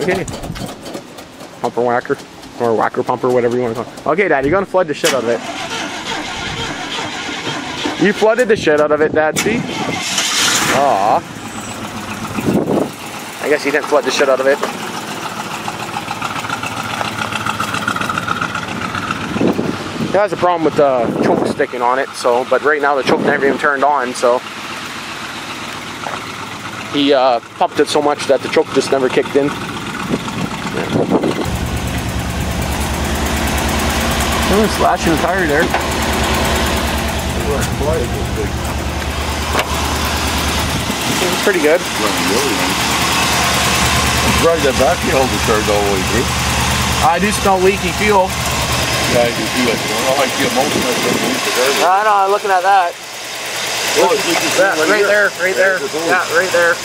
Okay. Pumper whacker. Or whacker pumper, whatever you want to call it. Okay, Dad, you're gonna flood the shit out of it. You flooded the shit out of it, Dad, see? Aw. I guess you didn't flood the shit out of it. It has a problem with the choke sticking on it, so, but right now the choke never even turned on, so. He pumped it so much that the choke just never kicked in. Oh, it's slashing the tire there. It's pretty good. Right, that vacuum holder turned all the way through. I do smell leaky fuel. Yeah, I can feel it. Well, I feel most of it. I know, looking at that. Oh, it's leaking that right there, right there. Yeah, right there.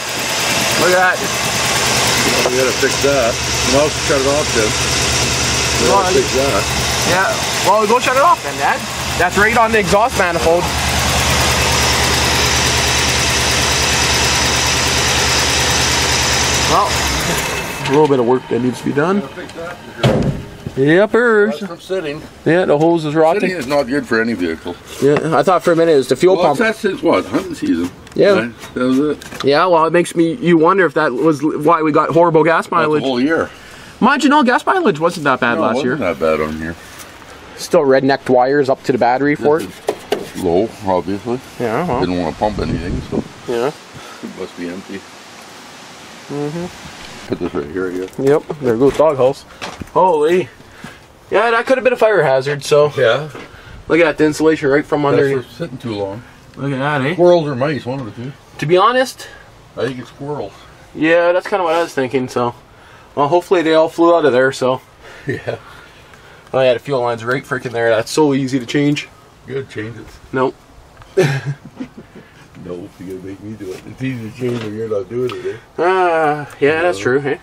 Look at that. We gotta fix that. And also shut it off then. We gotta fix that. Yeah, well, go shut it off then, Dad. That's right on the exhaust manifold. Well, a little bit of work that needs to be done. Yepers. That's from sitting. Yeah, the hose is rotting. Sitting is not good for any vehicle. Yeah, I thought for a minute it was the fuel pump. That's since what? Hunting season. Yeah. Right? That was it. Yeah, well, it makes you wonder if that was why we got horrible gas mileage. That's the whole year. Mind you, no, gas mileage wasn't that bad last year. It wasn't that bad on here. Still red-necked wires up to the battery for it. Low, obviously. Yeah, well. Didn't want to pump anything, so. Yeah. It must be empty. Put this right here, I guess. Yep, there goes doghouse. Holy. Yeah, that could have been a fire hazard, so. Yeah. Look at the insulation right from under. That's for sitting too long. Look at that, eh? Squirrels or mice, one of the two. To be honest. I think it's squirrels. Yeah, that's kind of what I was thinking, so. Well, hopefully they all flew out of there, so. Yeah. Oh yeah, the fuel line's right freaking there. That's so easy to change. You gotta change it. Nope. No, you gotta make me do it. It's easy to change when you're not doing it, eh? Yeah, that's true, eh?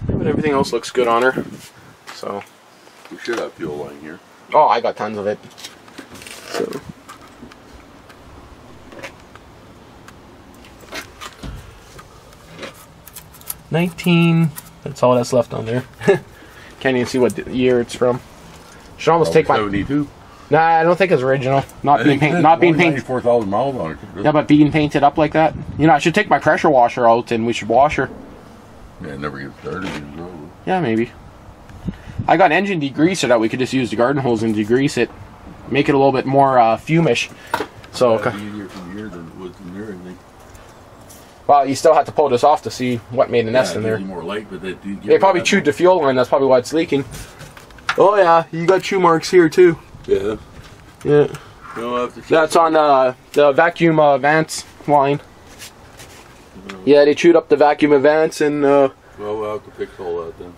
But everything else looks good on her. So. We should have fuel line here. Oh, I got tons of it. So. $19. That's all that's left on there. Can't even see what year it's from. Should almost take my. 72. Nah, I don't think it's original. Not being painted. 94,000 miles on it. Yeah, but being painted up like that. You know, I should take my pressure washer out and we should wash her. Yeah, it never gets dirty. Yeah, maybe. I got an engine degreaser that we could just use the garden hose and degrease it, make it a little bit more fumish. So. It's easier from here than it was in there, I think. Well, you still have to pull this off to see what made a nest in there. More light, but they probably chewed the fuel line. That's probably why it's leaking. Oh yeah, you got chew marks here too. Yeah. Yeah. That's on the vacuum vents line. Yeah, they chewed up the vacuum vents and. Well, we'll have to fix all that then.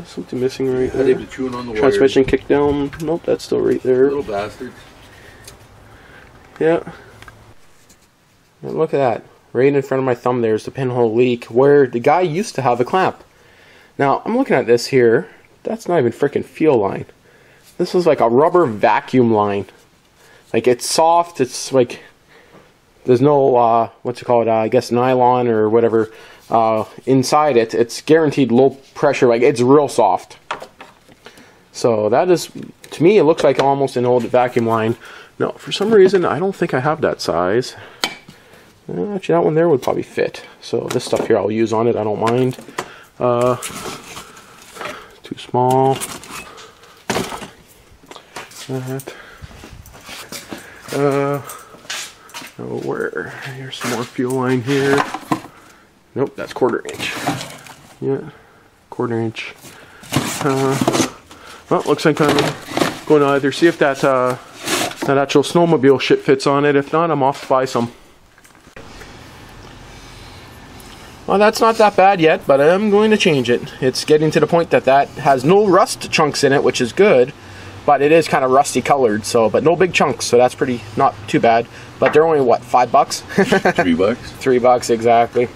Something missing right there. They've been chewing on the transmission kicked down. Nope, that's still right there. Little bastards. Yeah. And look at that. Right in front of my thumb there's the pinhole leak where the guy used to have a clamp. Now, I'm looking at this here. That's not even freaking fuel line. This is like a rubber vacuum line. Like, it's soft. It's like, there's no, what's it called, I guess nylon or whatever inside it. It's guaranteed low pressure. Like, it's real soft. So that is, to me, it looks like almost an old vacuum line. No, for some reason, I don't think I have that size. Actually, that one there would probably fit. So this stuff here I'll use on it. I don't mind. Too small. That. Where? Here's some more fuel line here. Nope, that's 1/4 inch. Yeah, 1/4 inch. Well, looks like I'm going to either see if that that actual snowmobile shit fits on it. If not, I'm off to buy some. Well, that's not that bad yet, but I'm going to change it. It's getting to the point that that has no rust chunks in it, which is good, but it is kind of rusty colored, so, but no big chunks, so that's pretty, not too bad. But they're only, what, $5? $3. $3, exactly.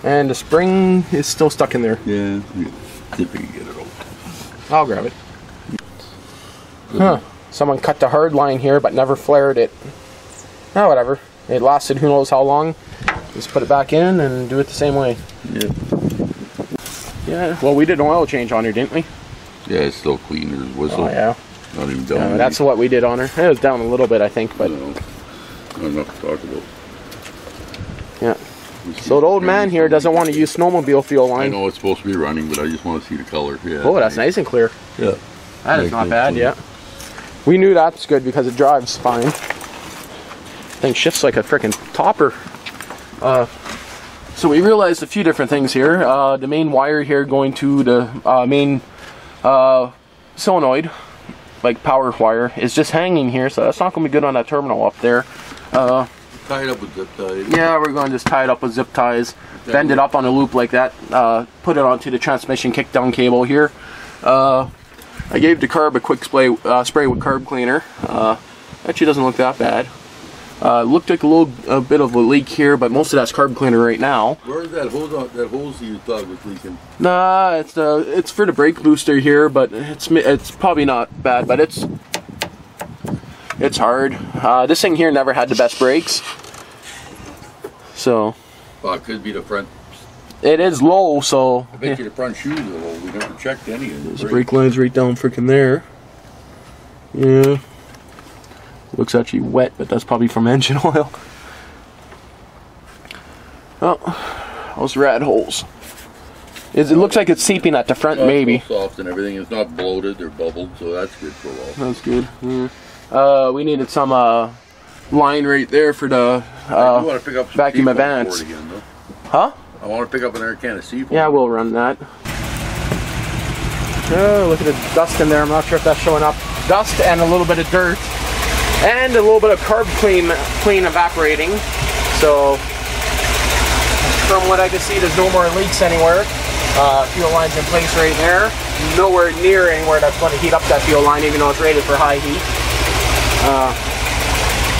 And the spring is still stuck in there. Yeah, see if we can get it open. I'll grab it. Huh. Someone cut the hard line here, but never flared it. Oh, whatever. It lasted who knows how long. Just put it back in and do it the same way. Yeah. Yeah, well, we did an oil change on her, didn't we? Yeah, it's still clean. There's whistle. Oh, yeah. Not even down. That's what we did on her. It was down a little bit, I think, but... No, not enough to talk about. Yeah. So the old man here doesn't want to use snowmobile fuel line. I know it's supposed to be running, but I just want to see the color. Yeah. Oh, that's nice and clear. Yeah. That is not bad, yeah. We knew that's good because it drives fine. Thing shifts like a freaking topper. So we realized a few different things here. The main wire here going to the main solenoid, like power wire, is just hanging here, so that's not going to be good on that terminal up there. Tie it up with zip ties. Yeah, we're going to just tie it up with zip ties, bend it up on a loop like that, put it onto the transmission kickdown cable here. I gave the carb a quick spray with carb cleaner. Actually doesn't look that bad. Looked like a bit of a leak here, but most of that's carb cleaner right now. Where's that hose? That hose you thought was leaking? Nah, it's for the brake booster here, but it's probably not bad, but it's hard. This thing here never had the best brakes, so. Well, it could be the front. It is low, so. I bet you the front shoes are low. We never checked any of There's brake lines right down freaking there. Yeah. Looks actually wet, but that's probably from engine oil. Oh, those rad holes. It looks like it's seeping at the front, maybe. It's soft and everything. It's not bloated or bubbled, so that's good for a while. That's good. Yeah. We needed some line right there for the I do want to pick up some vacuum seafoam advance. for it again, though. Huh? I want to pick up another can of seafoam. Yeah, we'll run that. Oh, look at the dust in there. I'm not sure if that's showing up. Dust and a little bit of dirt. And a little bit of carb clean evaporating. So, from what I can see, there's no more leaks anywhere. Fuel line's in place right there. Nowhere near anywhere that's going to heat up that fuel line, even though it's rated for high heat.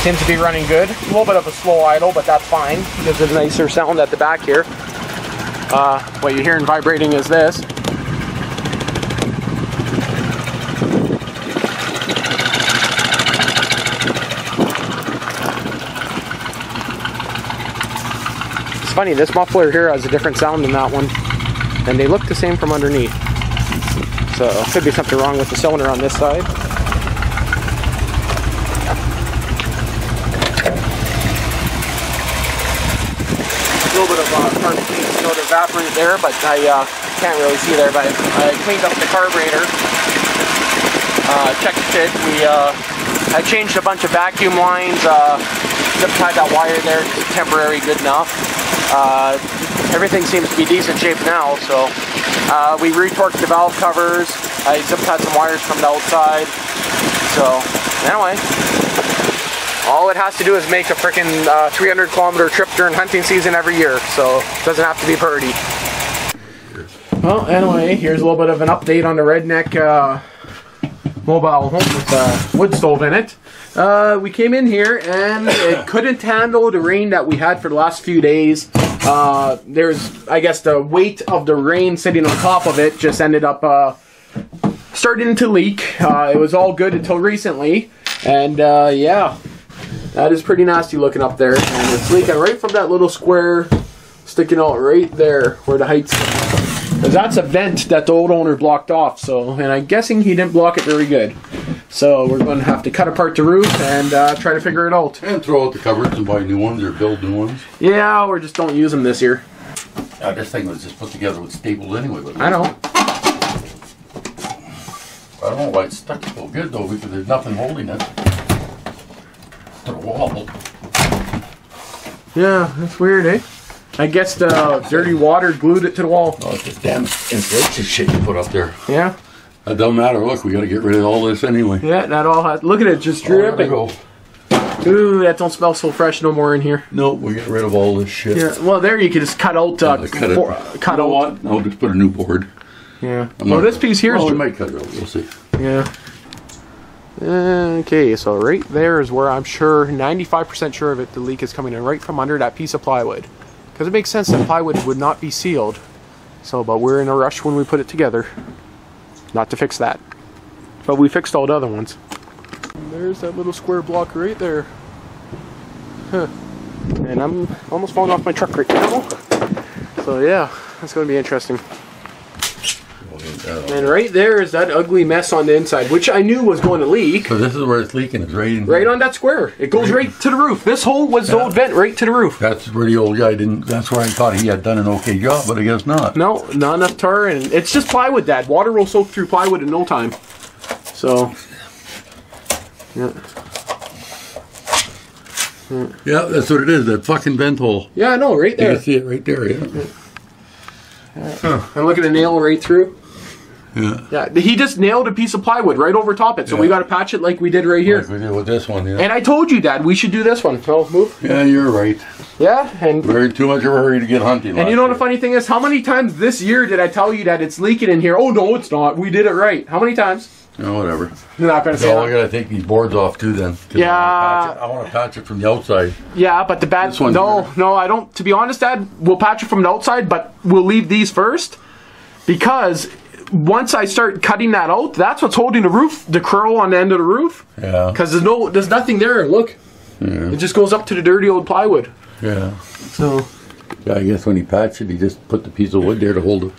Seems to be running good. A little bit of a slow idle, but that's fine. Gives it a nicer sound at the back here. What you're hearing vibrating is this. It's funny, this muffler here has a different sound than that one, and they look the same from underneath. So, could be something wrong with the cylinder on this side. A little bit of carb clean snow to evaporate there, but I can't really see there, but I cleaned up the carburetor, checked it. I changed a bunch of vacuum lines, zip tied that wire there, temporary, good enough. Everything seems to be decent shape now, so we retorqued the valve covers. I zip tied some wires from the outside. So anyway, all it has to do is make a freaking 300-kilometer trip during hunting season every year, so it doesn't have to be pretty. Well, anyway, here's a little bit of an update on the Redneck mobile home with a wood stove in it. We came in here and it couldn't handle the rain that we had for the last few days. There's, I guess, the weight of the rain sitting on top of it just ended up starting to leak. It was all good until recently, and yeah. That is pretty nasty looking up there, and it's leaking right from that little square sticking out right there where the height's. Because that's a vent that the old owner blocked off, so, and I'm guessing he didn't block it very good. So we're going to have to cut apart the roof and try to figure it out. And throw out the cupboards and buy new ones or build new ones. Yeah, or just don't use them this year. This thing was just put together with staples anyway. But I know. I don't know why it's stuck so good though, because there's nothing holding it to the wall. Yeah, that's weird, eh? I guess the dirty water glued it to the wall. Oh, it's this damn insulation shit you put up there. Yeah. It don't matter. Look, we got to get rid of all this anyway. Yeah, that all has. Look at it, just dripping. Go. Ooh, that don't smell so fresh no more in here. No, we get rid of all this shit. Yeah. Well, there you can just cut out. Cut out what? I'll just put a new board. Yeah. Well, this piece here is. Well, we might cut it out. We'll see. Yeah. Okay, so right there is where I'm sure, 95% sure of it, the leak is coming in right from under that piece of plywood. Because it makes sense that plywood would not be sealed. So, but we're in a rush when we put it together. Not to fix that. But we fixed all the other ones. And there's that little square block right there. Huh. And I'm almost falling off my truck right now. So yeah, that's going to be interesting. And right there is that ugly mess on the inside, which I knew was going to leak. So this is where it's leaking. It's right in right on that square. It goes right to the roof. This hole was the old vent right to the roof. That's where the old guy didn't. That's where I thought he had done an okay job, but I guess not. No, not enough tar, and it's just plywood. That water will soak through plywood in no time. So, yeah. Yeah, that's what it is. That fucking vent hole. Yeah, I know, right there. You can see it right there. Yeah. And look at the nail right through. Yeah. Yeah, he just nailed a piece of plywood right over top it, so we got to patch it like we did right here. Like we did with this one, yeah. And I told you, Dad, we should do this one. So, move. Yeah, you're right. Yeah, and We're in too much of a hurry to get hunting. And you know what the funny thing is? How many times this year did I tell you that it's leaking in here? Oh, no, it's not. We did it right. How many times? No, whatever. You're not going to say So I that. got to take these boards off too then. Yeah. I want to patch it from the outside. Yeah, but the bad... This one No, here. no, I don't... To be honest, Dad, we'll patch it from the outside, but we'll leave these first. Because once I start cutting that out, that's what's holding the roof, the curl on the end of the roof. Yeah. Because there's nothing there. Look. Yeah. It just goes up to the dirty old plywood. Yeah. So... Yeah, I guess when he patched it, he just put the piece of wood there to hold it.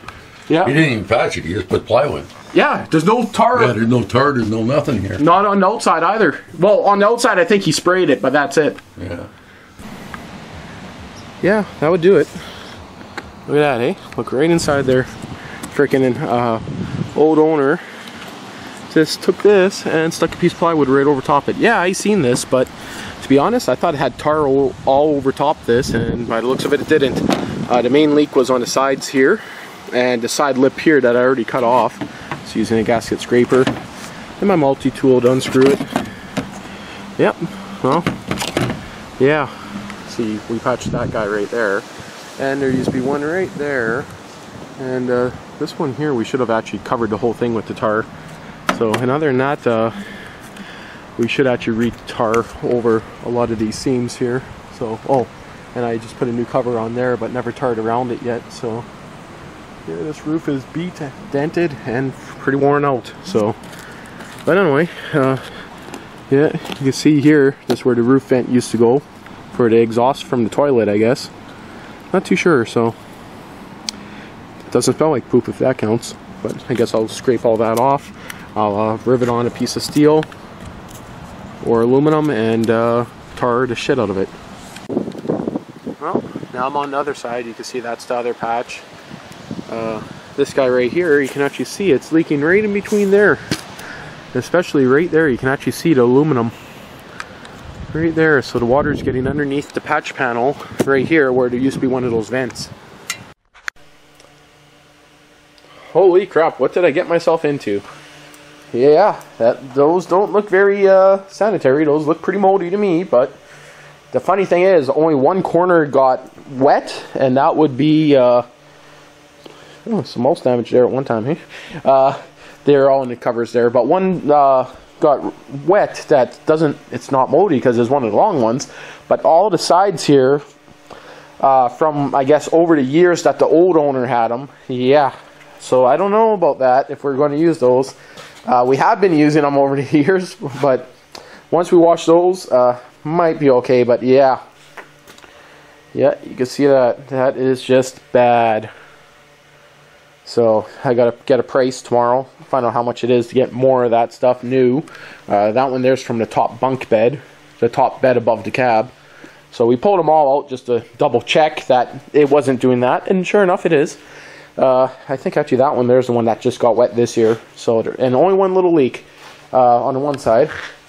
Yeah. He didn't even patch it. He just put plywood. Yeah, there's no tar. Yeah, there's no tar. There's no nothing here. Not on the outside either. Well, on the outside, I think he sprayed it, but that's it. Yeah. Yeah, that would do it. Look at that, eh? Look right inside there. Freaking old owner just took this and stuck a piece of plywood right over top it. Yeah, I seen this, but to be honest, I thought it had tar all over top this, and by the looks of it, it didn't. The main leak was on the sides here, and the side lip here that I already cut off. Just using a gasket scraper and my multi-tool to unscrew it. Yep, well, yeah. See, we patched that guy right there, and there used to be one right there, and this one here we should have actually covered the whole thing with the tar. So, and other than that, we should actually re-tar over a lot of these seams here. So, oh, and I just put a new cover on there, but never tarred around it yet. So, yeah, this roof is beat, dented, and pretty worn out. So, but anyway, yeah, you can see here, this is where the roof vent used to go for the exhaust from the toilet, I guess. Not too sure, so it doesn't smell like poop if that counts. But I guess I'll scrape all that off. I'll rivet on a piece of steel or aluminum and tar the shit out of it. Well, now I'm on the other side. You can see that's the other patch. This guy right here, you can actually see it's leaking right in between there. Especially right there, you can actually see the aluminum right there. So the water's getting underneath the patch panel right here where there used to be one of those vents. Holy crap, what did I get myself into? Yeah, those don't look very sanitary. Those look pretty moldy to me, but the funny thing is only one corner got wet, and that would be some mouse damage there at one time, hey? They're all in the covers there, but one got wet that doesn't, it's not moldy because it's one of the long ones, but all the sides here from, I guess, over the years that the old owner had them, yeah. So I don't know about that, if we're going to use those. We have been using them over the years, but once we wash those, might be okay, but yeah. Yeah, you can see that. That is just bad. So I gotta get a price tomorrow, find out how much it is to get more of that stuff new. That one there's from the top bunk bed, the top bed above the cab. So we pulled them all out just to double check that it wasn't doing that, and sure enough it is. I think actually that one there's the one that just got wet this year. So, and only one little leak on the one side.